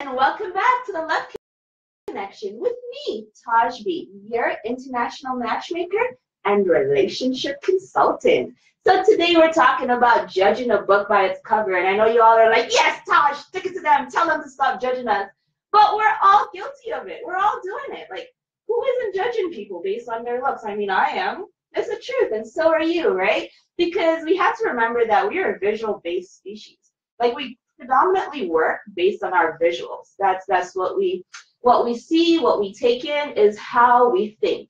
And welcome back to the Love Connection with me, Taj B, your international matchmaker and relationship consultant. So today we're talking about judging a book by its cover. And I know you all are like, yes, Taj, stick it to them. Tell them to stop judging us. But we're all guilty of it. We're all doing it. Like, who isn't judging people based on their looks? I mean, I am. It's the truth. And so are you, right? Because we have to remember that we are a visual-based species. Like, we predominantly work based on our visuals. That's what we see, what we take in is how we think.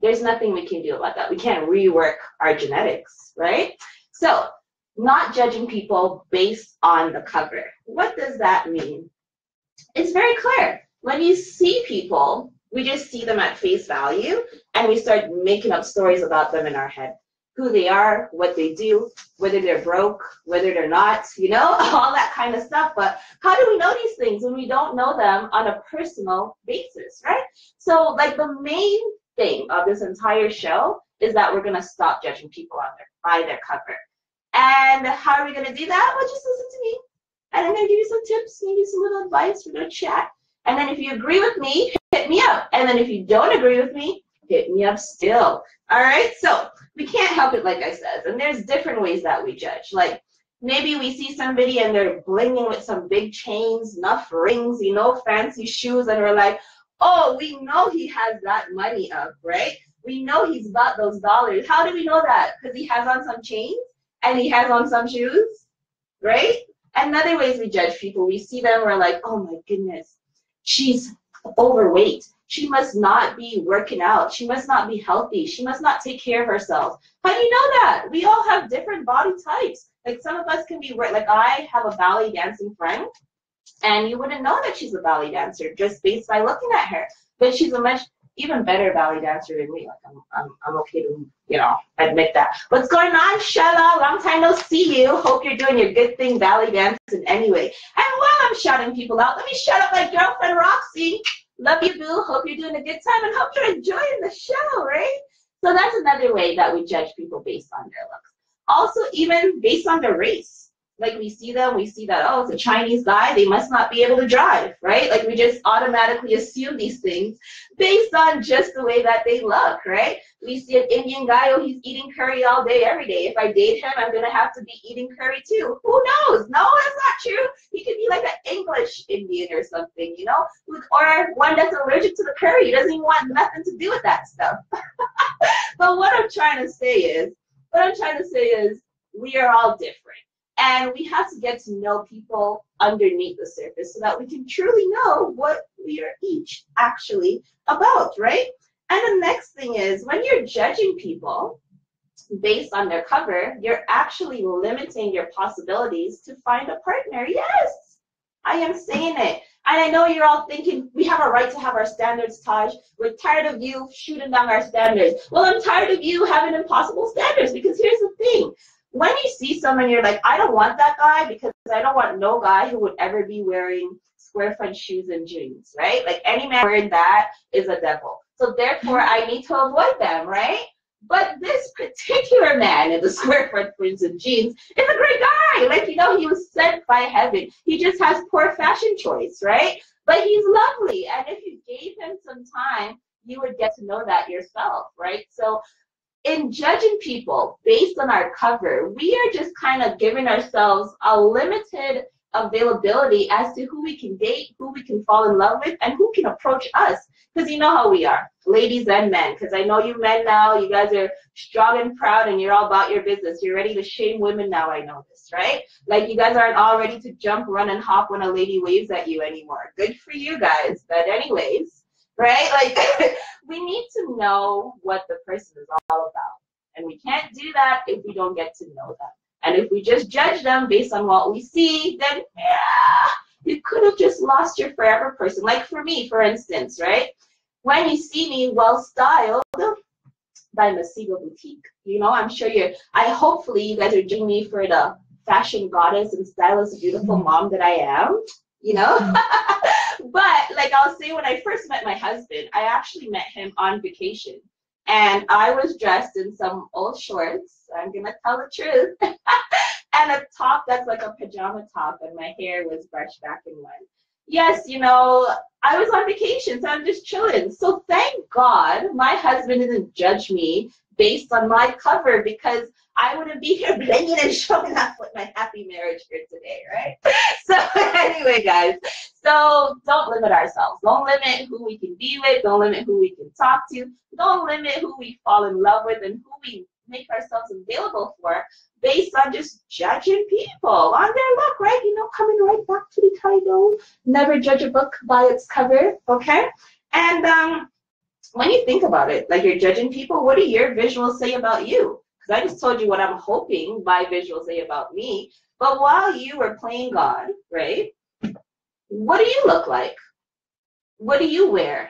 There's nothing we can do about that. We can't rework our genetics, right? So, not judging people based on the cover. What does that mean? It's very clear. When you see people, we just see them at face value and we start making up stories about them in our head. Who they are, what they do, whether they're broke, whether they're not, you know, all that kind of stuff. But how do we know these things when we don't know them on a personal basis, right? So, like, the main thing of this entire show is that we're going to stop judging people by their cover. And how are we going to do that? Well, just listen to me. And I'm going to give you some tips, maybe some little advice. We're going to chat. And then if you agree with me, hit me up. And then if you don't agree with me, hit me up still. All right? So we can't help it, like I said. And there's different ways that we judge. Like, maybe we see somebody and they're blinging with some big chains, enough rings, you know, fancy shoes. And we're like, oh, we know he has that money up, right? We know he's got those dollars. How do we know that? Because he has on some chains and he has on some shoes, right? And other ways we judge people. We see them, we're like, oh my goodness, she's overweight. She must not be working out. She must not be healthy. She must not take care of herself. How do you know that? We all have different body types. Like, some of us can be, like, I have a ballet dancing friend, and you wouldn't know that she's a ballet dancer just based by looking at her. But she's a much even better ballet dancer than me. Like, I'm okay to, you know, admit that. What's going on, Shella? Long time no see you. Hope you're doing your good thing ballet dancing anyway. And while I'm shouting people out, let me shout out my girlfriend, Roxy. Love you, boo. Hope you're doing a good time and hope you're enjoying the show, right? So that's another way that we judge people based on their looks. Also, even based on their race. Like, we see them, we see that, oh, it's a Chinese guy, they must not be able to drive, right? Like, we just automatically assume these things based on just the way that they look, right? We see an Indian guy, oh, he's eating curry all day, every day. If I date him, I'm going to have to be eating curry too. Who knows? No, that's not true. He could be like an English Indian or something, you know? Or one that's allergic to the curry. He doesn't even want nothing to do with that stuff. But what I'm trying to say is, we are all different. And we have to get to know people underneath the surface so that we can truly know what we are each actually about, right? And the next thing is, when you're judging people based on their cover, you're actually limiting your possibilities to find a partner. Yes, I am saying it. And I know you're all thinking, we have a right to have our standards, Taj. We're tired of you shooting down our standards. Well, I'm tired of you having impossible standards, because here's the thing. When you see someone, you're like, I don't want that guy, because I don't want no guy who would ever be wearing square front shoes and jeans, right? Like, any man wearing that is a devil. So therefore, I need to avoid them, right? But this particular man in the square front shoes and jeans is a great guy. Like, you know, he was sent by heaven. He just has poor fashion choice, right? But he's lovely. And if you gave him some time, you would get to know that yourself, right? So in judging people based on our cover, we are just kind of giving ourselves a limited availability as to who we can date, who we can fall in love with, and who can approach us. Because you know how we are, ladies and men. Because I know you men now, you guys are strong and proud and you're all about your business. You're ready to shame women now, I know this, right? Like, you guys aren't all ready to jump, run, and hop when a lady waves at you anymore. Good for you guys. But anyways, right? Like, we need to know what the person is all about. And we can't do that if we don't get to know them. And if we just judge them based on what we see, then, yeah, you could have just lost your forever person. Like, for me, for instance, right? When you see me well-styled by Masiba Boutique, you know, I'm sure hopefully you guys are judging me for the fashion goddess and stylist, beautiful mom that I am, you know? But, like, I'll say, when I first met my husband, I actually met him on vacation. And I was dressed in some old shorts, I'm going to tell the truth, and a top that's like a pajama top, and my hair was brushed back in one. yes, I was on vacation, so I'm just chilling. So thank God my husband didn't judge me based on my cover, because I wouldn't be here blinging and showing off with my happy marriage here today, right? So anyway, guys, so don't limit ourselves. Don't limit who we can be with. Don't limit who we can talk to. Don't limit who we fall in love with and who we make ourselves available for based on just judging people on their look, right? Coming right back to the title, never judge a book by its cover, okay? And when you think about it, like you're judging people, what do your visuals say about you? Because I just told you what I'm hoping my visuals say about me. But while you were playing God, right, what do you look like? What do you wear?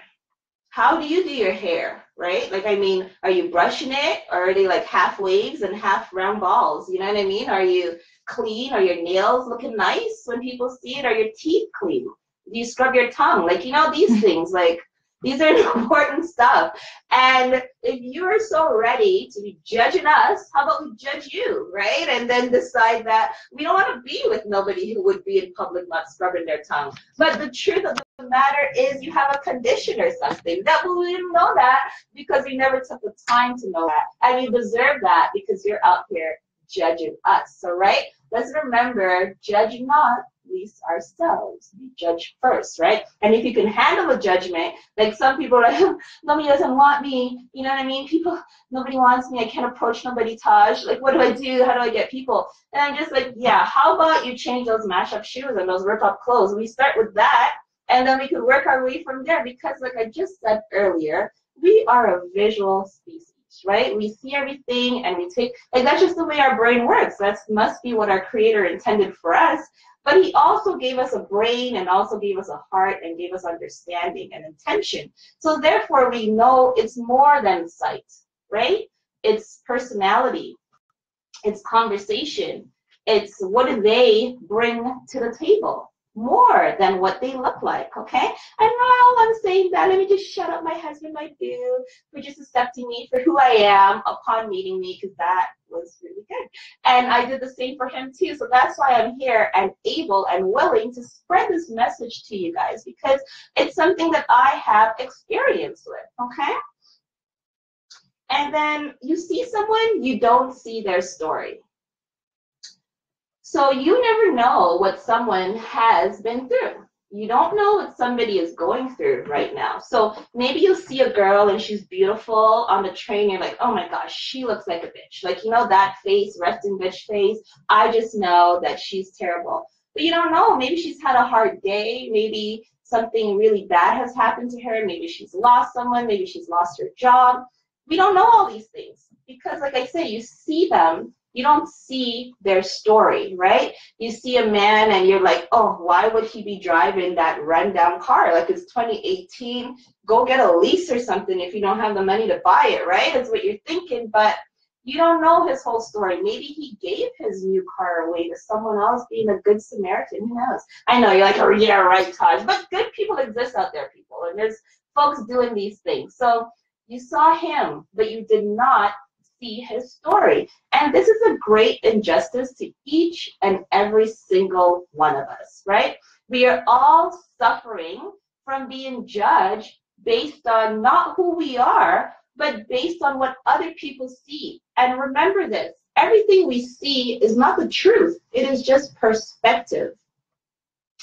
How do you do your hair, right? Like, I mean, are you brushing it, or are they like half waves and half round balls? You know what I mean? Are you clean? Are your nails looking nice when people see it? Are your teeth clean? Do you scrub your tongue? Like, these things, like, these are important stuff. And if you are so ready to be judging us, how about we judge you, right? And then decide that we don't want to be with nobody who would be in public not scrubbing their tongue. But the truth of the matter is you have a condition or something that we didn't know that because we never took the time to know that. And you deserve that because you're out here judging us. So, right? Let's remember, judge not, least ourselves. We judge first, right? And if you can handle a judgment, like some people are like, nobody doesn't want me, you know what I mean? Nobody wants me, I can't approach nobody, Taj. Like, what do I do? How do I get people? And I'm just like, yeah, how about you change those mashup shoes and those rip-up clothes? We start with that, and then we could work our way from there, because like I just said earlier, we are a visual species. Right? We see everything and we take, like, that's just the way our brain works. That must be what our creator intended for us. But he also gave us a brain and also gave us a heart and gave us understanding and intention. So therefore we know it's more than sight, right? It's personality, it's conversation, it's what do they bring to the table, more than what they look like, okay? And while I'm saying that, let me just shout out my husband, my boo, for just accepting me for who I am upon meeting me, because that was really good. And I did the same for him too. So that's why I'm here and able and willing to spread this message to you guys, because it's something that I have experience with, okay? And then you see someone, you don't see their story. So you never know what someone has been through. You don't know what somebody is going through right now. So maybe you'll see a girl and she's beautiful on the train. You're like, oh my gosh, she looks like a bitch. Like, that face, resting bitch face. I just know that she's terrible. But you don't know. Maybe she's had a hard day. Maybe something really bad has happened to her. Maybe she's lost someone. Maybe she's lost her job. We don't know all these things because, like I say, you see them. You don't see their story, right? You see a man and you're like, oh, why would he be driving that rundown car? Like, it's 2018. Go get a lease or something if you don't have the money to buy it, right? That's what you're thinking, but you don't know his whole story. Maybe he gave his new car away to someone else, being a good Samaritan. Who knows? I know, you're like, oh, yeah, right, Taj. But good people exist out there, people. And there's folks doing these things. So you saw him, but you did not see his story. And this is a great injustice to each and every single one of us, right? We are all suffering from being judged based on not who we are, but based on what other people see. And remember this, everything we see is not the truth. It is just perspective.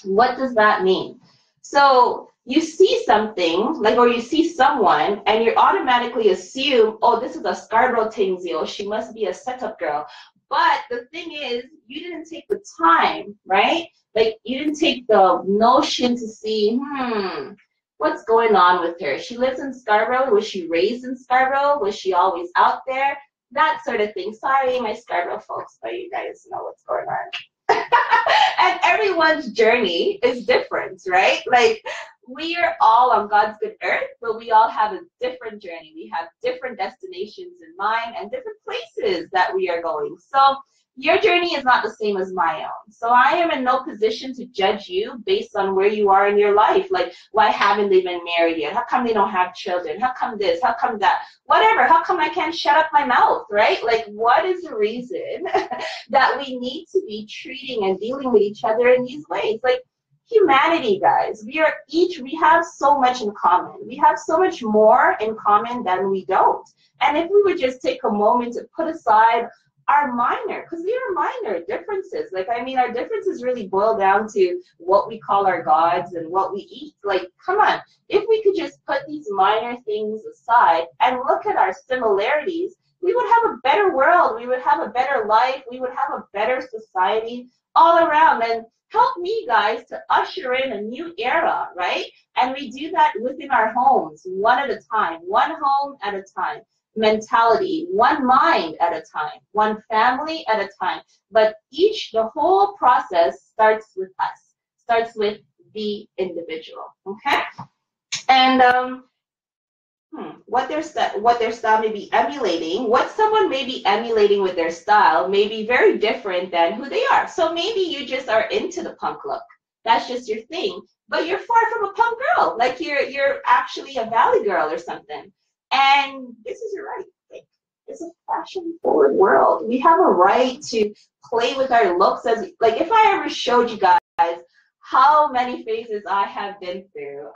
What does that mean? So you see something, like, or you see someone, and you automatically assume, oh, this is a Scarborough Tingzio, she must be a setup girl. But the thing is, you didn't take the time, right? Like, you didn't take the notion to see, what's going on with her? She lives in Scarborough. Was she raised in Scarborough? Was she always out there? That sort of thing. Sorry, my Scarborough folks, but you guys know what's going on. And everyone's journey is different, right? Like, we are all on God's good earth, but we all have a different journey. We have different destinations in mind and different places that we are going. So your journey is not the same as my own. So I am in no position to judge you based on where you are in your life. Like, why haven't they been married yet? How come they don't have children? How come this? How come that? Whatever. How come I can't shut up my mouth, right? Like, what is the reason that we need to be treating and dealing with each other in these ways? Like, humanity, guys. We have so much in common. We have so much more in common than we don't. And if we would just take a moment to put aside our minor, because they are minor differences. Like, I mean, our differences really boil down to what we call our gods and what we eat. Like, come on. If we could just put these minor things aside and look at our similarities, we would have a better world. We would have a better life. We would have a better society all around. And help me, guys, to usher in a new era, right? And we do that within our homes, one at a time, one home at a time. Mentality, one mind at a time, one family at a time. But the whole process starts with us, starts with the individual, okay? And what their style may be emulating, what someone may be emulating with their style may be very different than who they are. So maybe you just are into the punk look. That's just your thing. But you're far from a punk girl. Like you're actually a valley girl or something. And this is your right. Like, it's a fashion-forward world. We have a right to play with our looks. Like, if I ever showed you guys how many phases I have been through.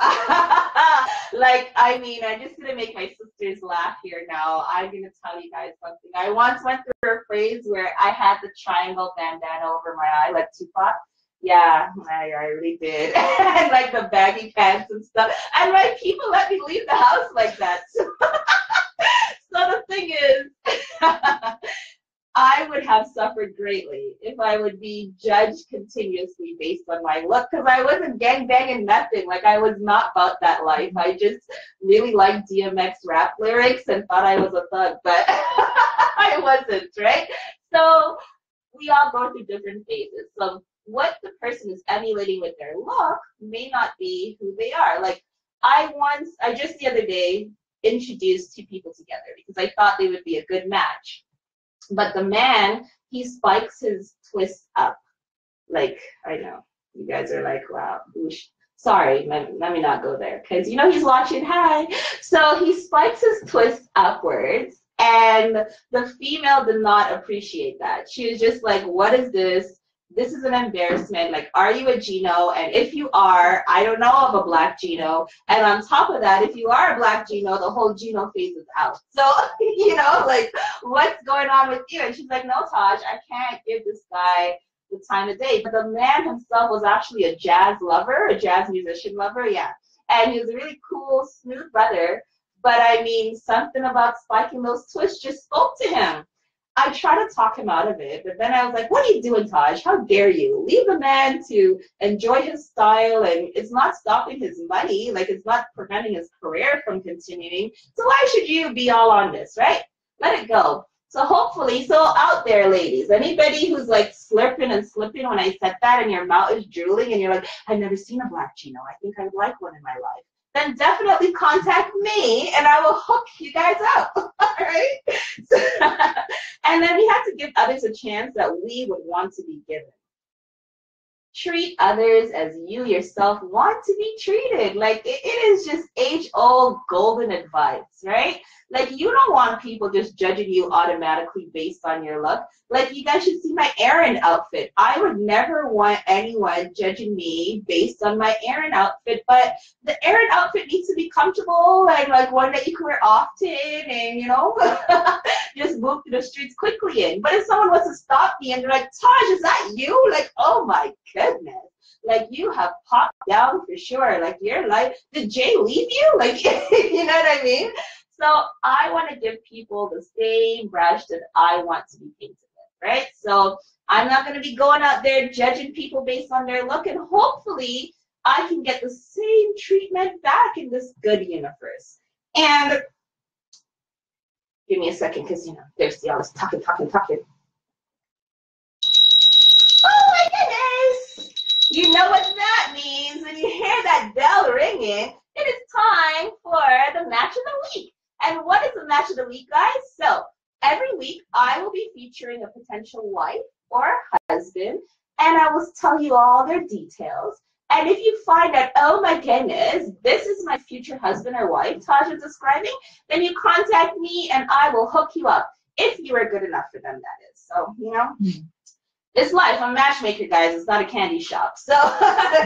Like, I mean, I'm just going to make my sisters laugh here now. I'm going to tell you guys something. I once went through a phase where I had the triangle bandana over my eye, like Tupac. Yeah, I really did. And like the baggy pants and stuff. And my people let me leave the house like that. So, the thing is, I would have suffered greatly if I would be judged continuously based on my look, because I wasn't gangbanging nothing. Like, I was not about that life. I just really liked DMX rap lyrics and thought I was a thug, but I wasn't, right? So we all go through different phases. So what the person is emulating with their look may not be who they are. Like, I just the other day introduced two people together because I thought they would be a good match. But the man, he spikes his twist up. Like, I know, you guys are like, wow, sorry, let me not go there. Because, you know, he's watching, hi. So he spikes his twist upwards, and the female did not appreciate that. She was just like, what is this? This is an embarrassment. Like, are you a Gino? And if you are, I don't know of a black Gino. And on top of that, if you are a black Gino, the whole Gino phase is out. So, you know, like, what's going on with you? And she's like, no, Taj, I can't give this guy the time of day. But the man himself was actually a jazz lover, a jazz musician lover, yeah. And he was a really cool, smooth brother. But I mean, something about spiking those twists just spoke to him. I tried to talk him out of it, but then I was like, what are you doing, Taj? How dare you? Leave the man to enjoy his style, and it's not stopping his money. Like, it's not preventing his career from continuing. So why should you be all on this, right? Let it go. So hopefully, so out there, ladies, anybody who's like slurping and slipping when I said that and your mouth is drooling and you're like, I've never seen a black Gino. I think I'd like one in my life. Then definitely contact me and I will hook you guys up, all right? And then we have to give others a chance that we would want to be given. Treat others as you yourself want to be treated. Like, it is just age-old golden advice, right? Like, you don't want people just judging you automatically based on your look. Like, you guys should see my errand outfit. I would never want anyone judging me based on my errand outfit, but the errand outfit needs to be comfortable and like one that you can wear often and, you know, just move through the streets quickly in. But if someone wants to stop me and they're like, Taj, is that you? Like, oh my goodness. Like, you have popped down for sure. Like, your life, did Jay leave you? Like, you know what I mean? So I want to give people the same brush that I want to be painted with, right? So I'm not going to be going out there judging people based on their look, and hopefully I can get the same treatment back in this good universe. And give me a second, because, you know, there's all this talking. Oh my goodness! You know what that means when you hear that bell ringing. It is time for the match of the week. And what is the match of the week, guys? So every week I will be featuring a potential wife or husband, and I will tell you all their details. And if you find out, oh my goodness, this is my future husband or wife Taj is describing, then you contact me and I will hook you up if you are good enough for them, that is. So, you know, It's life. I'm a matchmaker, guys. It's not a candy shop. So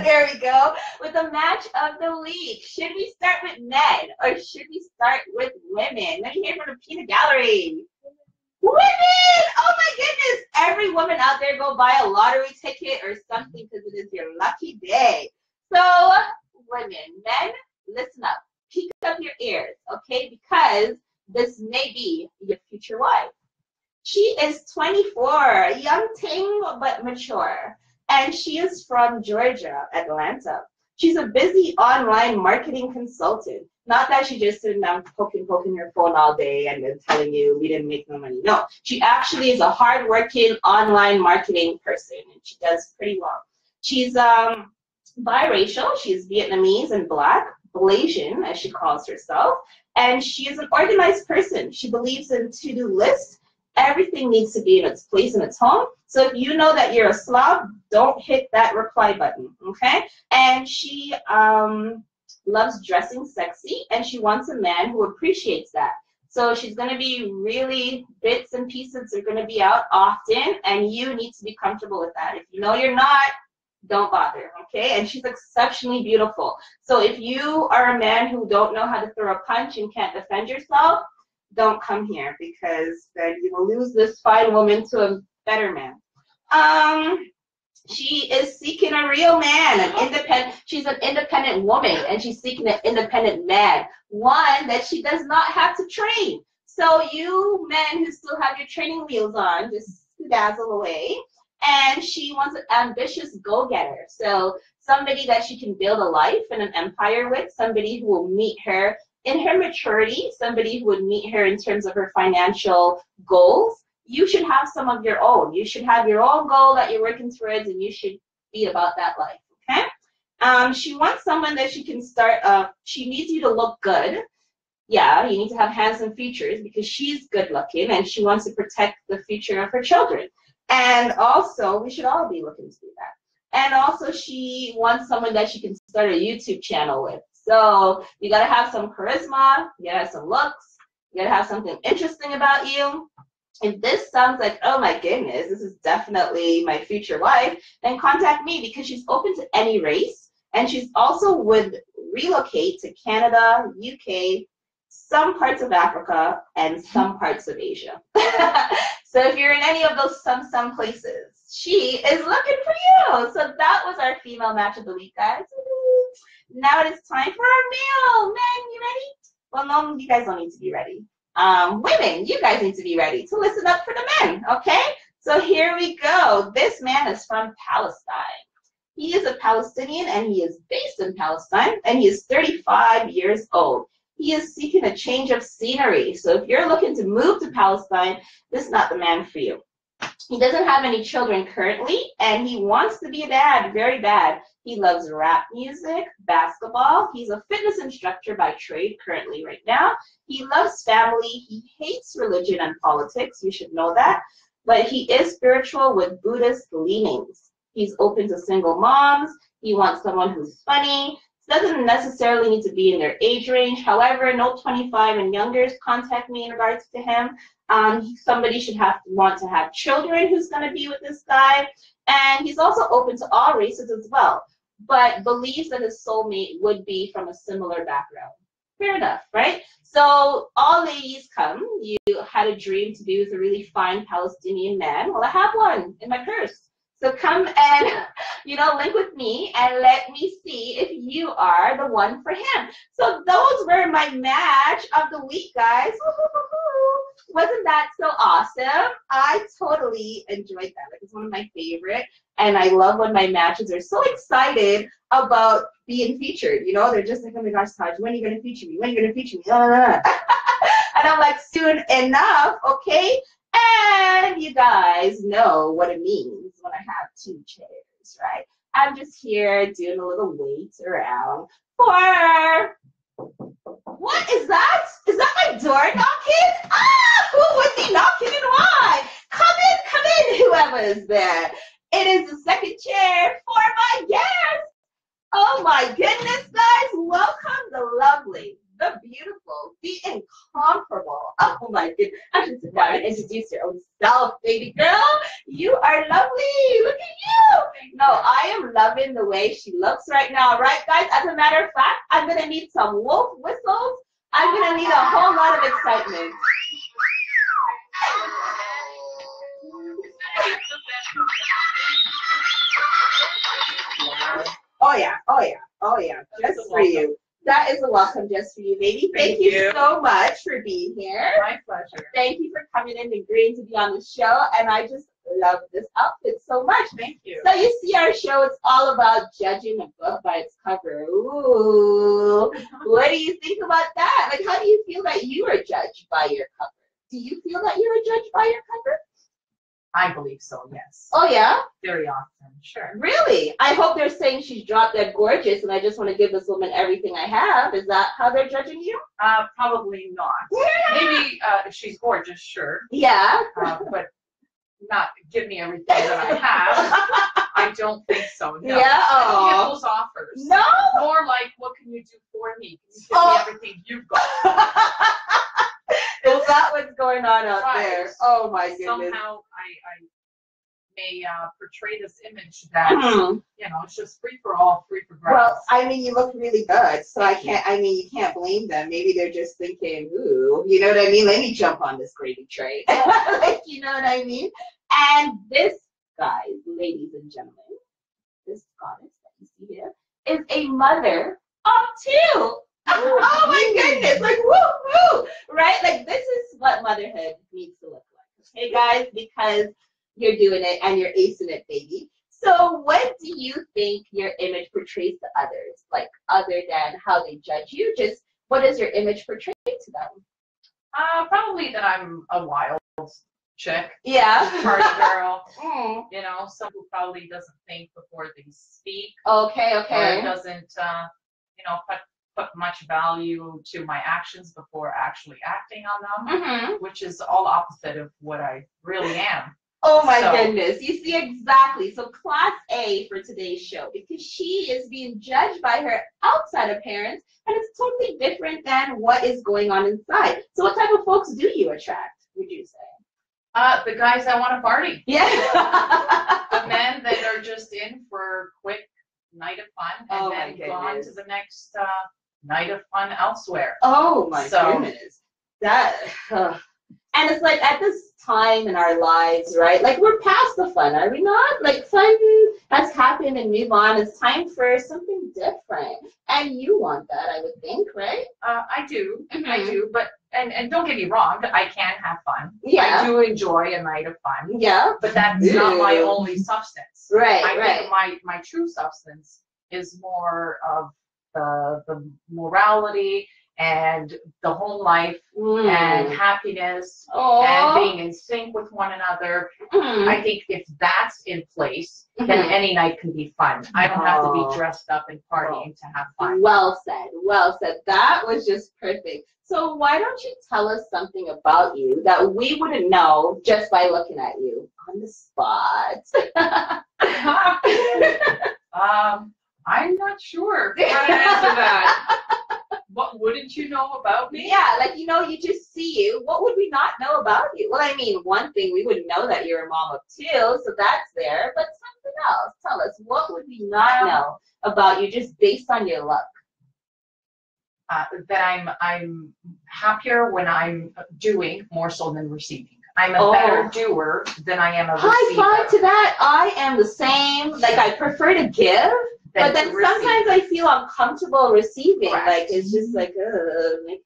here we go with the match of the week. Should we start with men or should we start with women? Let me hear from the peanut gallery. Women! Oh my goodness! Every woman out there go buy a lottery ticket or something because it is your lucky day. So, women, men, listen up. Peek up your ears, okay? Because this may be your future wife. She is 24, young ting but mature, and she is from Georgia, Atlanta. She's a busy online marketing consultant. Not that she's just sitting down poking her phone all day and then telling you we didn't make no money. No, she actually is a hardworking online marketing person, and she does pretty well. She's biracial. She's Vietnamese and Black, Blasian, as she calls herself, and she is an organized person. She believes in to-do lists. Everything needs to be in its place in its home. So if you know that you're a slob, don't hit that reply button, okay? And she loves dressing sexy, and she wants a man who appreciates that. So she's going to be really, bits and pieces are going to be out often, and you need to be comfortable with that. If you know you're not, don't bother, okay? And she's exceptionally beautiful. So if you are a man who don't know how to throw a punch and can't defend yourself, don't come here because then you will lose this fine woman to a better man. She is seeking a real man, she's an independent woman, and she's seeking an independent man, one that she does not have to train. So you men who still have your training wheels on, just dazzle away. And she wants an ambitious go-getter. So somebody that she can build a life and an empire with, somebody who will meet her in her maturity, somebody who would meet her in terms of her financial goals. You should have some of your own. You should have your own goal that you're working towards, and you should be about that life, okay? She wants someone that she can start, she needs you to look good. Yeah, you need to have handsome features because she's good looking and she wants to protect the future of her children. And also, we should all be looking to do that. And also, she wants someone that she can start a YouTube channel with. So you gotta have some charisma, you gotta have some looks, you gotta have something interesting about you. If this sounds like, oh my goodness, this is definitely my future wife, then contact me because she's open to any race, and she's also would relocate to Canada, UK, some parts of Africa, and some parts of Asia. So if you're in any of those some places, she is looking for you. So that was our female match of the week, guys. Now it is time for our male. Men, you ready? Well, no, you guys don't need to be ready. Women, you guys need to be ready to listen up for the men, okay? So here we go. This man is from Palestine. He is a Palestinian, and he is based in Palestine, and he is 35 years old. He is seeking a change of scenery. So if you're looking to move to Palestine, this is not the man for you. He doesn't have any children currently, and he wants to be a dad very bad. He loves rap music, basketball. He's a fitness instructor by trade currently right now. He loves family. He hates religion and politics. You should know that. But he is spiritual with Buddhist leanings. He's open to single moms. He wants someone who's funny. Doesn't necessarily need to be in their age range. However, no 25 and youngers contact me in regards to him. Somebody should want to have children who's going to be with this guy. And he's also open to all races as well, but believes that his soulmate would be from a similar background. Fair enough, right? So all ladies come. You had a dream to be with a really fine Palestinian man. Well, I have one in my purse. So come and, link with me and let me see if you are the one for him. So those were my match of the week, guys. Wasn't that so awesome? I totally enjoyed that. Like, it's one of my favorite. And I love when my matches are so excited about being featured. They're just like, oh my gosh, Taj, when are you going to feature me? When are you going to feature me? And I'm like, soon enough, okay? And you guys know what it means when I have two chairs, right? I'm just here doing a little wait around for, what is that? Is that my door knocking? Who would be knocking and why? Come in, whoever is there. It is the second chair for my guest. Oh my goodness, guys. Welcome the lovely, the beautiful, the incomparable. Oh my goodness. I should sit down and introduce her. yourself, baby girl. You are lovely. Look at you. No, I am loving the way she looks right now. Right, guys? As a matter of fact, I'm going to need some wolf whistles. I'm going to need a whole lot of excitement. Oh yeah, oh yeah, oh yeah, just for you. That is a welcome just for you, baby. Thank you so much for being here. My pleasure. Thank you for coming in and agreeing to be on the show. And I just love this outfit so much. Thank you. So you see our show, it's all about judging a book by its cover. Ooh. What do you think about that? Like, how do you feel that you are judged by your cover? Do you feel that you are judged by your cover? I believe so, yes. Oh, yeah? Very often, sure. Really? I hope they're saying she's drop dead gorgeous and I just want to give this woman everything I have. Is that how they're judging you? Probably not. Maybe if she's gorgeous, sure. Yeah. But not give me everything that I have. I don't think so, no. Yeah? I don't Oh. get those offers. No? More like, what can you do for me? Can you give me everything you've got? Is that what's going on out there? Oh my goodness. Somehow I may portray this image that, you know, it's just free for all, free for grabs. Well, I mean, you look really good, so you can't blame them. Maybe they're just thinking, ooh, you know what I mean? Let me jump on this gravy train. Like, you know what I mean? And this, guys, ladies and gentlemen, this goddess that you see here is a mother of two. Oh my goodness, like woo woo, right? Like this is what motherhood needs to look like, okay guys? Because you're doing it and you're acing it, baby. So what do you think your image portrays to others? Like other than how they judge you, just what does your image portray to them? Probably that I'm a wild chick. Yeah. Party girl. You know, someone who probably doesn't think before they speak. Okay, okay. Or doesn't, you know, put much value to my actions before actually acting on them, which is all opposite of what I really am. Oh my goodness, you see exactly. So class A for today's show, because she is being judged by her outside appearance and it's totally different than what is going on inside. So what type of folks do you attract, would you say? The guys that want to party. Yeah. The men that are just in for a quick night of fun and then gone to the next night of fun elsewhere. Oh my goodness. That and it's like at this time in our lives, right? Like we're past the fun, are we not? Like fun has happened and move on. It's time for something different. And you want that, I would think, right? I do. I do. But and don't get me wrong, I can have fun. Yeah. I do enjoy a night of fun. Yeah. But that's not my only substance. Right. I think my true substance is more of the morality and the home life and happiness and being in sync with one another. I think if that's in place, then any night can be fun. I don't have to be dressed up and partying to have fun. Well said. Well said. That was just perfect. So why don't you tell us something about you that we wouldn't know just by looking at you on the spot? I'm not sure how to answer that. What wouldn't you know about me? Yeah, like, you know, you just see you. What would we not know about you? Well, I mean, one thing, we would know that you're a mom of two, so that's there. But something else. Tell us, what would we not know about you just based on your look? That I'm happier when I'm doing more so than receiving. I'm a better doer than I am a receiver. High five to that. I am the same. Like, I prefer to give. But then sometimes I feel uncomfortable receiving. Correct. Like, it's just like,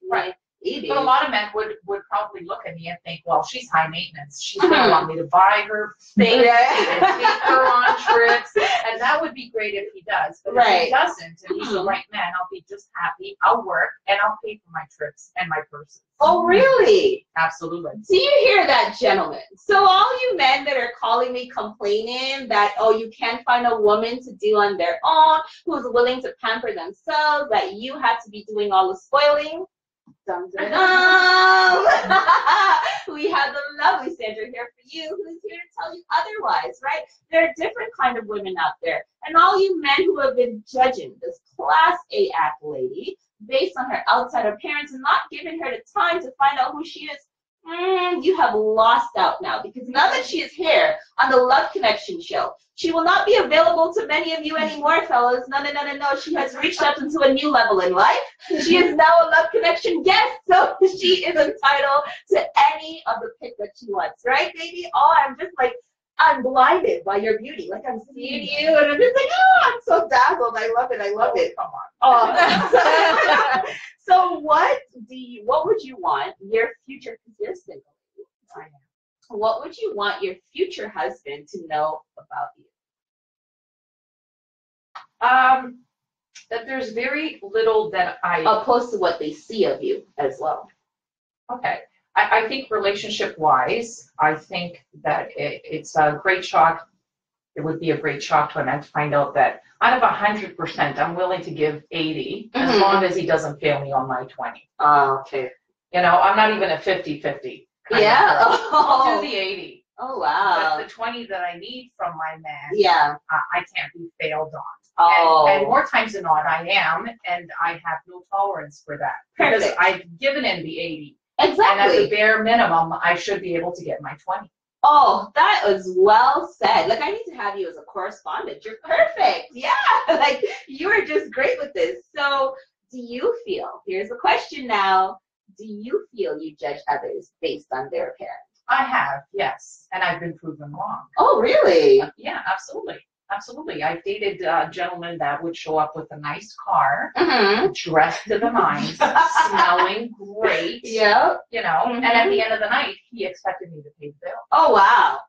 right. But a lot of men would probably look at me and think, well, she's high maintenance. She's going to want me to buy her things and take her on trips. And that would be great if he does. But if he doesn't, and he's the right man, I'll be just happy. I'll work and I'll pay for my trips and my purses. Oh, really? Absolutely. So you hear that, gentlemen. So all you men that are calling me complaining that, oh, you can't find a woman to do on their own, who's willing to pamper themselves, that you have to be doing all the spoiling. Dun, dun, dun. We have the lovely Sandra here for you, who's here to tell you otherwise, right? There are different kind of women out there. And all you men who have been judging this class A act lady based on her outside appearance and not giving her the time to find out who she is You have lost out now, because now that she is here on the Love Connection show, she will not be available to many of you anymore, fellas. No, no, no, no, no. She has reached up into a new level in life. She is now a Love Connection guest, so she is entitled to any of the pick that she wants, right, baby? Oh, I'm just like, I'm blinded by your beauty. Like, I'm seeing you, and I'm just like, oh, I'm so dazzled. I love it. I love it. Come on. Oh. So what would you want your future, because you're single, what would you want your future husband to know about you? That there's very little that Opposed to what they see of you as well. Okay. I think relationship-wise, I think that it's a great shock. It would be a great shock to him to find out that out of 100%, I'm willing to give 80, as long as he doesn't fail me on my 20. Okay. You know, I'm not even a 50-50. Yeah. I'll do the 80. Oh, wow. But the 20 that I need from my man, yeah, I can't be failed on. Oh. And more times than not, I am, and I have no tolerance for that. Perfect. Because I've given him the 80. Exactly. And as a bare minimum, I should be able to get my 20. Oh, that was well said. Like, I need to have you as a correspondent. You're perfect. Yeah, like, you are just great with this. So, do you feel, here's the question now, do you feel you judge others based on their appearance? I have, yes, and I've been proven wrong. Oh, really? Yeah, absolutely. Absolutely. I've dated gentlemen that would show up with a nice car, dressed to the nines, smelling great. Yeah. You know, and at the end of the night, he expected me to pay the bill. Oh, wow.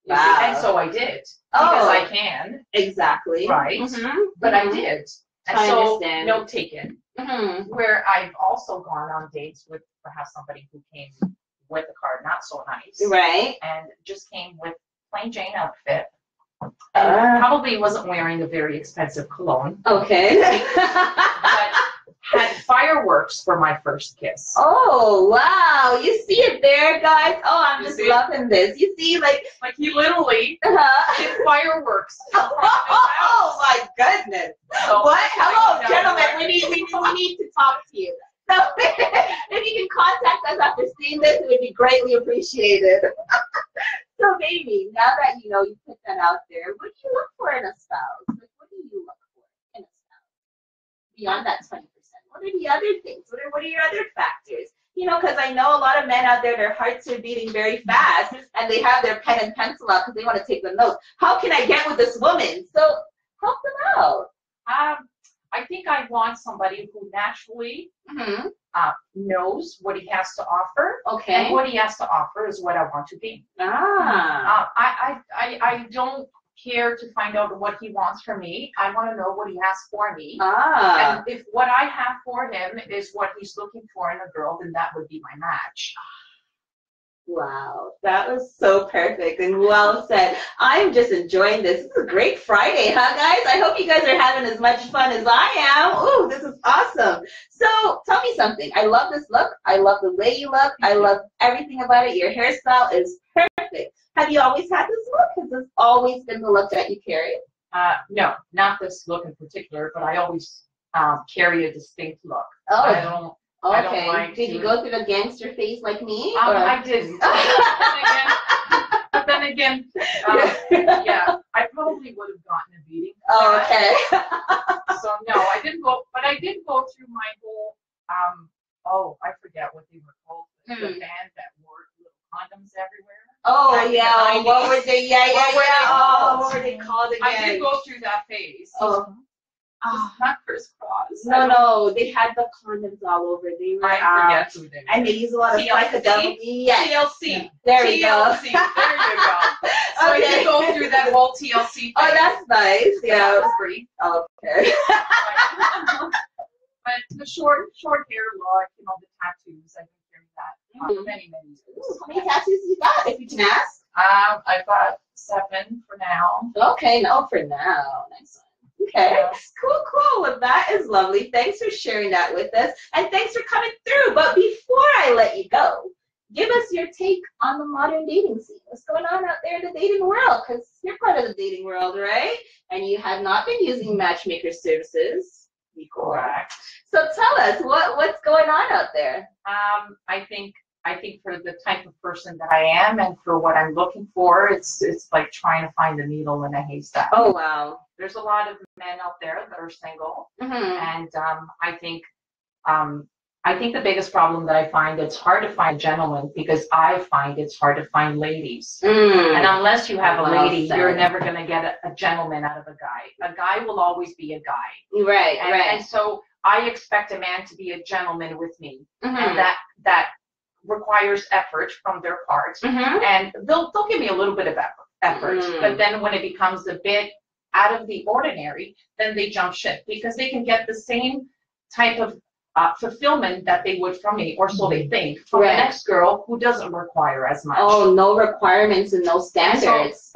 Wow. And so I did. Because I can. Exactly. Right. But I did. And I so, understand. note taken. Where I've also gone on dates with perhaps somebody who came with a car not so nice. Right. And just came with plain Jane outfit. And probably wasn't wearing a very expensive cologne. Okay. But had fireworks for my first kiss. Oh, wow. You see it there, guys? Oh, I'm just loving this. You see, like he literally did fireworks. Oh, my goodness. So what? Hello, gentlemen. We need to talk to you. So if you can contact us after seeing this, it would be greatly appreciated. So, baby, now that you know you put that out there, what do you look for in a spouse? Like, what do you look for in a spouse? Beyond that 20%, what are the other things? What are your other factors? You know, because I know a lot of men out there, their hearts are beating very fast, and they have their pen and pencil out because they want to take the notes. How can I get with this woman? So, help them out. I think I want somebody who naturally knows what he has to offer. Okay. And what he has to offer is what I want to be. I don't care to find out what he wants from me. I want to know what he has for me. And if what I have for him is what he's looking for in a girl, then that would be my match. Wow, that was so perfect and well said. I'm just enjoying this. This is a great Friday, huh, guys? I hope you guys are having as much fun as I am. Ooh, this is awesome. So tell me something. I love this look. I love the way you look. I love everything about it. Your hairstyle is perfect. Have you always had this look? Has this always been the look that you carry? No, not this look in particular, but I always carry a distinct look. Oh. I don't Okay. like Did you go through the gangster phase like me? I didn't. But then again, yeah, I probably would have gotten a beating. Oh, okay. So no, I didn't go, but I did go through my whole, I forget what they were called, the band that wore little condoms everywhere. Oh, yeah. What were they? Yeah. What were they called again? I did go through that phase. Oh. Just not crisscross. No, they had the condoms all over. They were, I forget who they were. and they used a lot of psychedelic. Yes. TLC. There we go. TLC. There you go. So I did go through that whole TLC thing. Oh, that's nice. Yeah. That was brief. Okay. But the short hair look, you know, the tattoos, I've been carrying that for many years. How many tattoos you got, if you can ask? I've got 7 for now. Okay, no, for now. Nice one. Okay, cool. Well, that is lovely. Thanks for sharing that with us, and thanks for coming through. But before I let you go, give us your take on the modern dating scene. What's going on out there in the dating world? Because you're part of the dating world, right? And you have not been using matchmaker services before. Correct. So tell us, what's going on out there? I think I think for the type of person that I am and for what I'm looking for, it's like trying to find a needle in a haystack. Oh, wow. There's a lot of men out there that are single, and I think the biggest problem that I find, it's hard to find gentlemen because I find it's hard to find ladies. And unless you have a lady, you're never going to get a gentleman out of a guy. A guy will always be a guy. Right, And so I expect a man to be a gentleman with me, and that requires effort from their part. And they'll give me a little bit of effort, but then when it becomes a bit out of the ordinary, then they jump ship because they can get the same type of fulfillment that they would from me, or so they think, from the next girl who doesn't require as much. Oh, no requirements and no standards.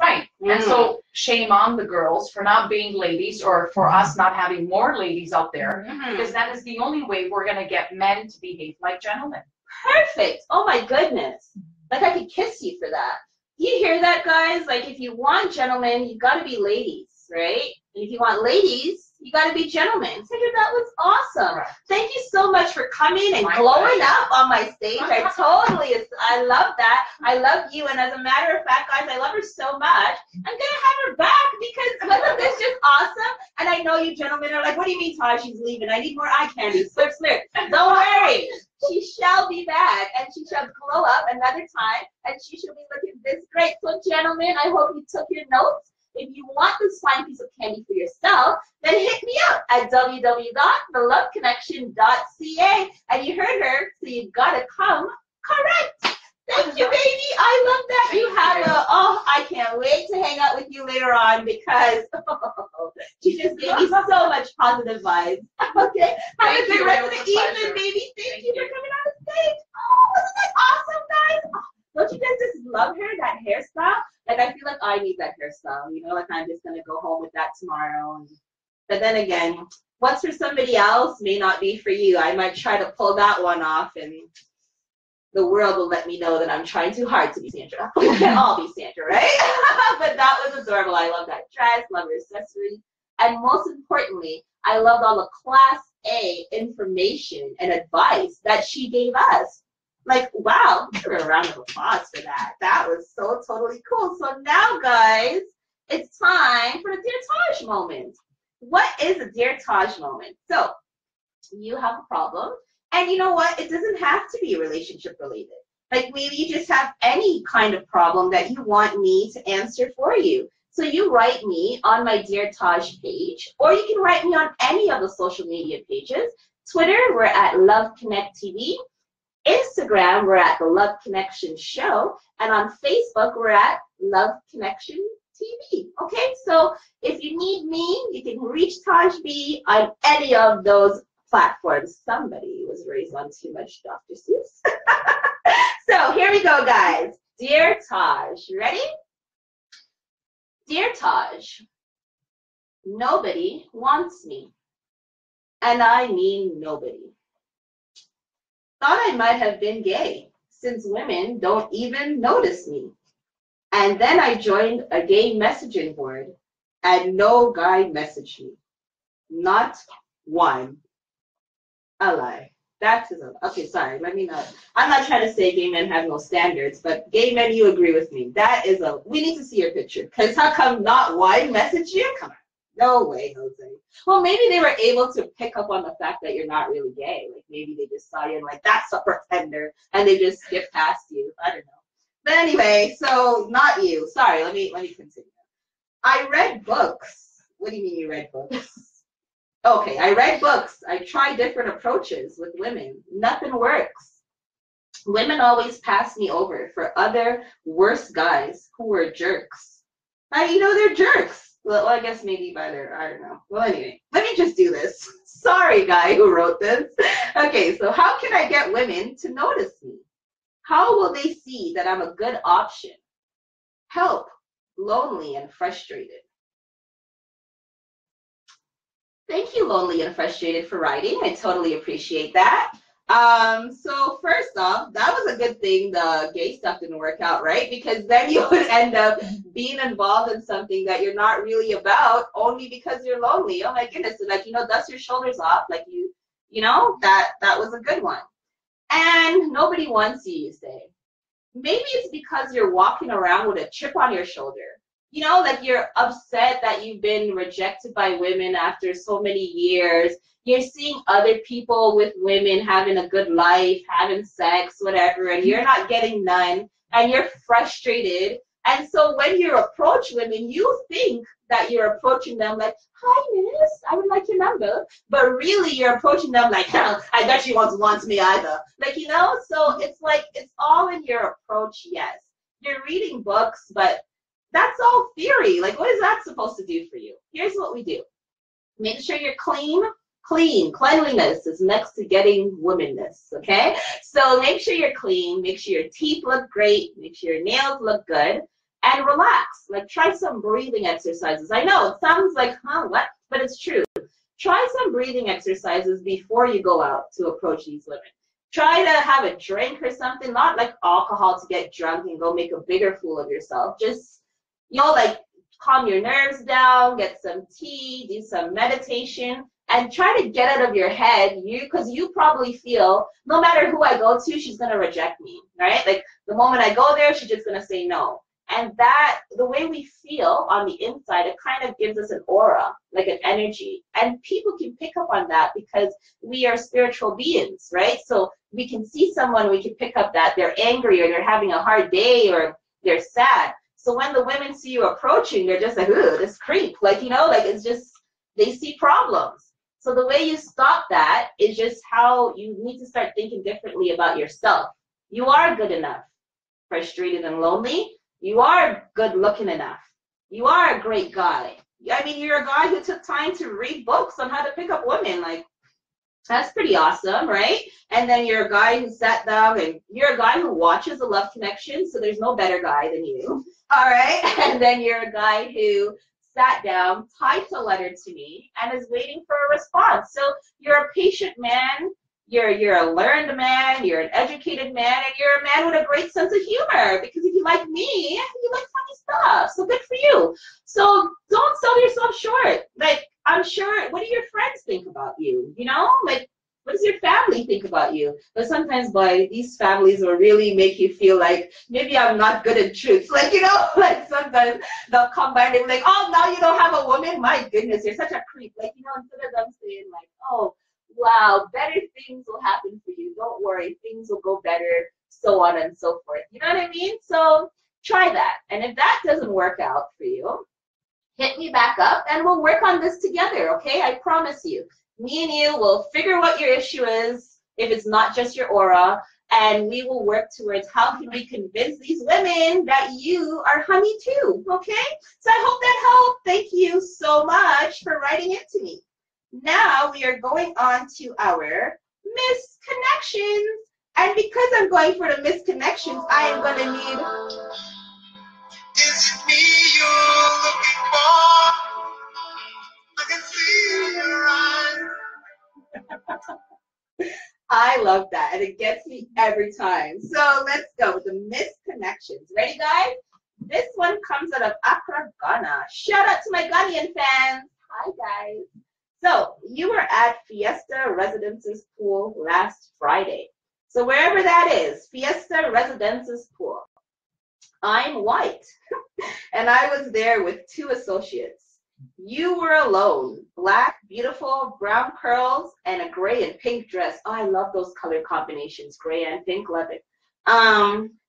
And so shame on the girls for not being ladies, or for us not having more ladies out there, because that is the only way we're going to get men to behave like gentlemen. Perfect. Oh my goodness. Like I could kiss you for that. You hear that, guys? Like if you want gentlemen, you got to be ladies, right? And if you want ladies, you got to be gentlemen. So that was awesome. Right. Thank you so much for coming and glowing up on my stage. I love that. I love you. And as a matter of fact, guys, I love her so much. I'm going to have her back because wasn't this just awesome? And I know you gentlemen are like, what do you mean, Taj? She's leaving. I need more eye candy. Slurp, slurp. Don't worry. She shall be back, and she shall glow up another time, and she shall be looking this great. So, gentlemen, I hope you took your notes. If you want this fine piece of candy for yourself, then hit me up at www.theloveconnection.ca. And you heard her, so you gotta come correct. Thank you, baby. I love that. I can't wait to hang out with you later on because she just gave me so much positive vibes. Okay. Have a good rest of the evening, baby. Thank you for coming on the stage. Oh, wasn't that awesome, guys? Don't you guys just love her, that hairstyle? Like, I feel like I need that hairstyle, you know? Like, I'm just going to go home with that tomorrow. But then again, what's for somebody else may not be for you. I might try to pull that one off, and the world will let me know that I'm trying too hard to be Sandra. We can't all be Sandra, right? But that was adorable. I love that dress, love her accessories. And most importantly, I loved all the Class A information and advice that she gave us. Like, wow, give her a round of applause for that. That was so totally cool. So now, guys, it's time for the Dear Taj moment. What is a Dear Taj moment? So, you have a problem, and you know what? It doesn't have to be relationship related. Like, maybe you just have any kind of problem that you want me to answer for you. So you write me on my Dear Taj page, or you can write me on any of the social media pages. Twitter, we're at Love Connect TV. Instagram, we're at the Love Connection Show, and on Facebook, we're at Love Connection TV. Okay, so if you need me, you can reach Taj B on any of those platforms. Somebody was raised on too much Dr. Seuss. So here we go, guys. Dear Taj, ready? Dear Taj, nobody wants me, and I mean nobody. Thought I might have been gay, since women don't even notice me. And then I joined a gay messaging board, and no guy messaged me. Not one. A lie. That is a, okay, sorry, let me not. I'm not trying to say gay men have no standards, but gay men, you agree with me. That is a, we need to see your picture, because how come not one message you? Come on. No way, Jose. Well, maybe they were able to pick up on the fact that you're not really gay. Like maybe they just saw you and like, that's a pretender, and they just skipped past you. I don't know. But anyway, so not you. Sorry, let me continue. I read books. What do you mean you read books? Okay, I read books. I tried different approaches with women. Nothing works. Women always pass me over for other worse guys who were jerks. How do you know they're jerks? Well, I guess maybe by their, I don't know. Well, anyway, let me just do this. Sorry, guy who wrote this. Okay, so how can I get women to notice me? How will they see that I'm a good option? Help, lonely and frustrated. Thank you, lonely and frustrated, for writing. I totally appreciate that. So first off, that was a good thing the gay stuff didn't work out, right? Because then you would end up being involved in something that you're not really about only because you're lonely. Oh my goodness. So like, you know, dust your shoulders off. Like you know, that was a good one. and nobody wants you, you say. Maybe it's because you're walking around with a chip on your shoulder. You know, like you're upset that you've been rejected by women after so many years. You're seeing other people with women having a good life, having sex, whatever, and you're not getting none, and you're frustrated. And so when you approach women, you think that you're approaching them like, hi, miss, I would like your number. But really, you're approaching them like, hell, I bet she wants me either. Like, you know, so it's like, it's all in your approach, yes. You're reading books, but that's all theory. Like, what is that supposed to do for you? Here's what we do. Make sure you're clean. Cleanliness is next to getting womanness, okay? So make sure you're clean, make sure your teeth look great, make sure your nails look good, and relax. Like, try some breathing exercises. I know, it sounds like, huh, what? But it's true. Try some breathing exercises before you go out to approach these women. Try to have a drink or something, not like alcohol to get drunk and go make a bigger fool of yourself. Just, you know, like, calm your nerves down, get some tea, do some meditation, and try to get out of your head, because you probably feel, no matter who I go to, she's going to reject me, right? Like, the moment I go there, she's just going to say no. And that, the way we feel on the inside, it kind of gives us an aura, like an energy. And people can pick up on that because we are spiritual beings, right? So we can see someone, we can pick up that they're angry or they're having a hard day or they're sad. So when the women see you approaching, they're just like, ooh, this creep. Like, you know, like, it's just, they see problems. So the way you stop that is just how you need to start thinking differently about yourself. You are good enough. Frustrated and lonely, you are good looking enough. You are a great guy. I mean, you're a guy who took time to read books on how to pick up women. Like, that's pretty awesome, right? And then you're a guy who sat down, and you're a guy who watches A Love Connection, so there's no better guy than you. All right? And then you're a guy who sat down, typed a letter to me, and is waiting for a response. So you're a patient man, you're a learned man, you're an educated man, and you're a man with a great sense of humor, because if you like me, you like funny stuff. So good for you. So don't sell yourself short. Like, I'm sure, what do your friends think about you? You know, like, what does your family think about you? But sometimes, boy, these families will really make you feel like maybe I'm not good at truth. Like, you know, like sometimes they'll come by and they'll be like, oh, now you don't have a woman? My goodness, you're such a creep. Like, you know, instead of them saying like, oh, wow, better things will happen for you. Don't worry, things will go better, so on and so forth. You know what I mean? So try that. And if that doesn't work out for you, hit me back up and we'll work on this together, okay? I promise you. Me and you will figure what your issue is, if it's not just your aura, and we will work towards how can we convince these women that you are honey too, okay? So I hope that helped. Thank you so much for writing it to me. Now we are going on to our misconnections. And because I'm going for the misconnections, I am going to need... Is it me you're looking for? I can see your eyes. I love that, and it gets me every time. So let's go with the misconnections. Ready, guys? This one comes out of Accra, Ghana. Shout out to my Ghanaian fans. Hi, guys. So you were at Fiesta Residences Pool last Friday. So wherever that is, Fiesta Residences Pool. I'm white, and I was there with 2 associates. You were alone, black, beautiful, brown curls, and a gray and pink dress. Oh, I love those color combinations, gray and pink, love it.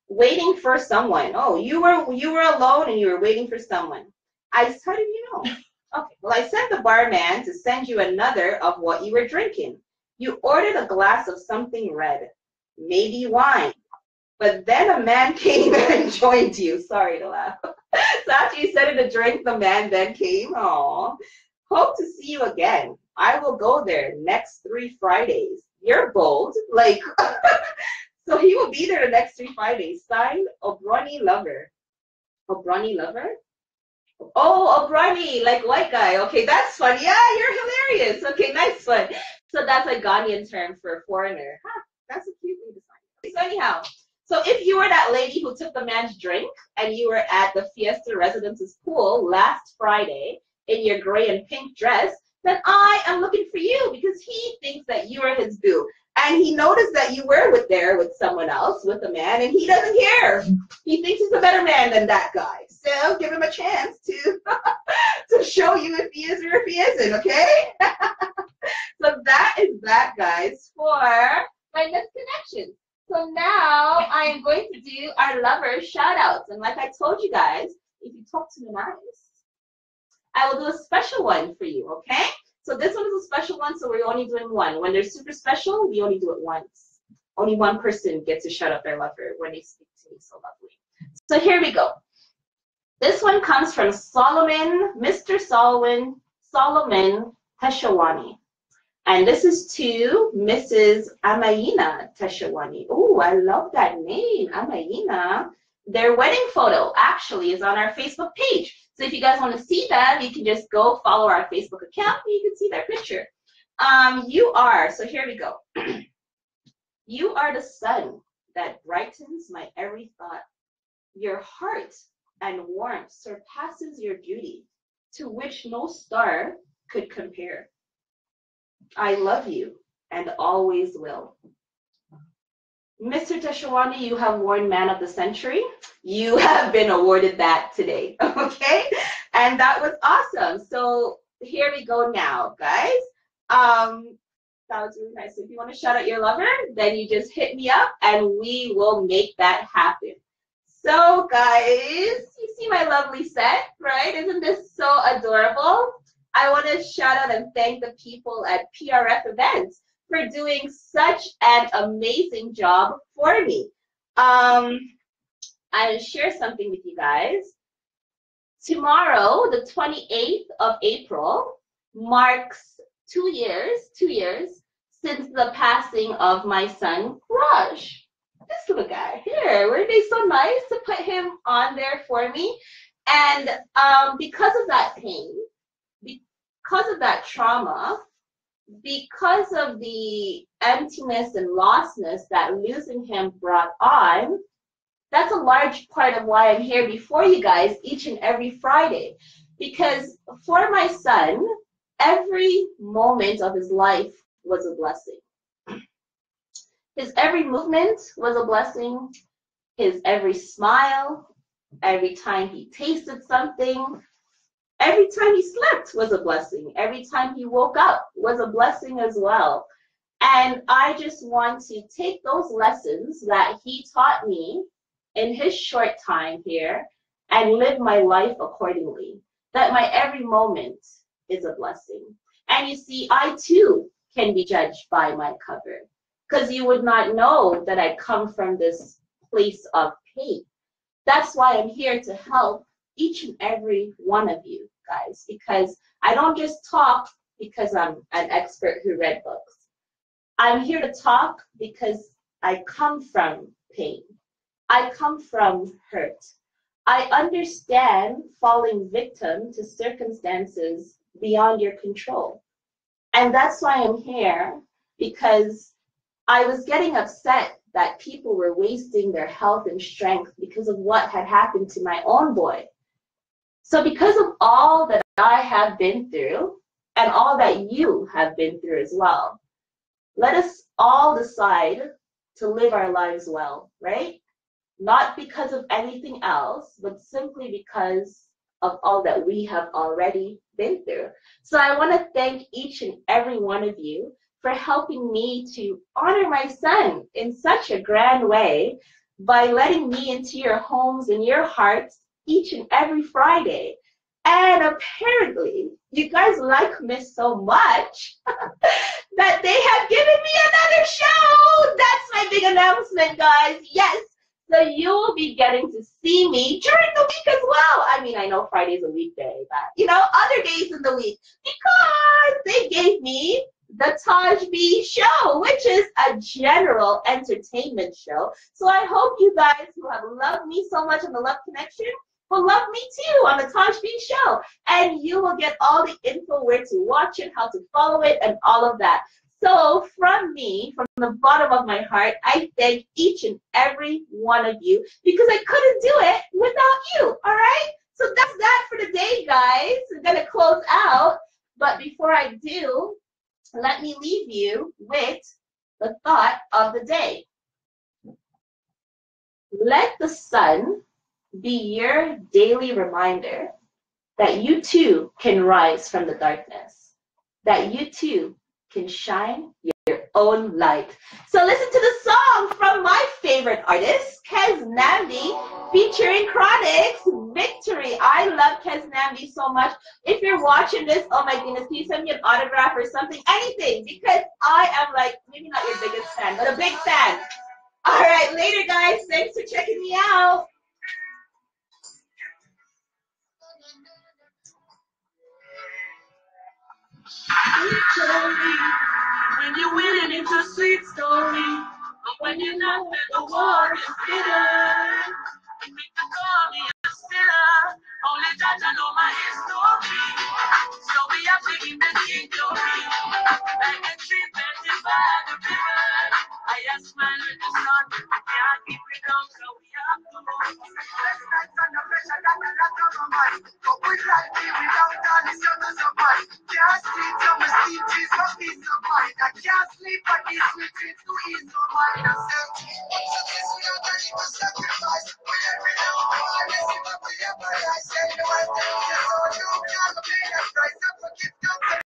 Waiting for someone. Oh, you were alone and you were waiting for someone. How did you know? Okay, well, I sent the barman to send you another of what you were drinking. You ordered a glass of something red, maybe wine. But then a man came and joined you. Sorry to laugh. So after you said it a drink, the man then came. Aw. Hope to see you again. I will go there next 3 Fridays. You're bold. Like, so he will be there the next 3 Fridays. Signed, Obroni Lover. Obroni Lover? Oh, Obroni, like white guy. Okay, that's fun. Yeah, you're hilarious. Okay, nice one. So that's a Ghanaian term for a foreigner. Huh, that's a cute way to sign. So anyhow, so if you were that lady who took the man's drink and you were at the Fiesta Residences Pool last Friday in your gray and pink dress, then I am looking for you because he thinks that you are his boo. and he noticed that you were with someone else, with a man, and he doesn't care. He thinks he's a better man than that guy. So give him a chance to to show you if he is or if he isn't, okay? So that is that, guys, for my misconnection. So now I am going to do our lover shout outs. And like I told you guys, if you talk to me nice, I will do a special one for you, okay? So this one is a special one, so we're only doing one. When they're super special, we only do it once. Only one person gets to shout out their lover when they speak to me so lovely. So here we go. This one comes from Solomon, Mr. Solomon Teshawani. And this is to Mrs. Amayina Teshawani. Oh, I love that name, Amayina. Their wedding photo actually is on our Facebook page. So if you guys want to see that, you can just go follow our Facebook account and you can see their picture. So here we go. You are the sun that brightens my every thought. Your heart and warmth surpasses your beauty, to which no star could compare. I love you and always will. Mr. Teshawani, you have won Man of the Century. You have been awarded that today, okay? And that was awesome. So here we go now, guys. That was really nice. So if you want to shout out your lover, then you just hit me up and we will make that happen. So guys, you see my lovely set, right? Isn't this so adorable? I want to shout out and thank the people at PRF Events for doing such an amazing job for me. I'll share something with you guys. Tomorrow, the 28th of April, marks 2 years since the passing of my son, Raj. This little guy here, were they so nice to put him on there for me? And because of that pain, because of that trauma, because of the emptiness and lostness that losing him brought on, that's a large part of why I'm here before you guys each and every Friday. Because for my son, every moment of his life was a blessing. His every movement was a blessing. His every smile, every time he tasted something, every time he slept was a blessing. Every time he woke up was a blessing as well. And I just want to take those lessons that he taught me in his short time here and live my life accordingly. That my every moment is a blessing. And you see, I too can be judged by my cover, because you would not know that I come from this place of pain. That's why I'm here to help each and every one of you guys, because I don't just talk because I'm an expert who read books. I'm here to talk because I come from pain. I come from hurt. I understand falling victim to circumstances beyond your control. And that's why I'm here, because I was getting upset that people were wasting their health and strength because of what had happened to my own boy. So because of all that I have been through, and all that you have been through as well, let us all decide to live our lives well, right? Not because of anything else, but simply because of all that we have already been through. So I want to thank each and every one of you for helping me to honor my son in such a grand way by letting me into your homes and your hearts each and every Friday. And apparently, you guys like me so much that they have given me another show. That's my big announcement, guys. Yes. So you will be getting to see me during the week as well. I mean, I know Friday's a weekday, but, other days in the week, because they gave me the Taj B show, which is a general entertainment show. So I hope you guys who have loved me so much on the Love Connection will love me too on the Taj B show. And you will get all the info where to watch it, how to follow it, and all of that. So from me, from the bottom of my heart, I thank each and every one of you, because I couldn't do it without you, all right? So that's that for today, guys. I'm going to close out. But before I do, let me leave you with the thought of the day. Let the sun be your daily reminder that you too can rise from the darkness, that you too can shine your own light. So listen to the song from my favorite artist, Kez Namdi, featuring Chronix, Victory. I love Kez Namdi so much. If you're watching this, oh my goodness, please send me an autograph or something, anything, because I am like, maybe not your biggest fan, but a big fan. All right, later guys. Thanks for checking me out. When you're winning, it's a sweet story. But when you're not, then the war is bitter. You make the call me a sinner. Only judge I know my history. So we have to give the victory. Like a tree planted by the river. I just smile with the sun. Can't keep it down, so we have to move. Last night's under pressure, got a lot on my mind. But we like me without all the struggles of mine. Can't sleep, so my sleep is for peace of mind. I can't sleep, but this sleep is to ease my mind.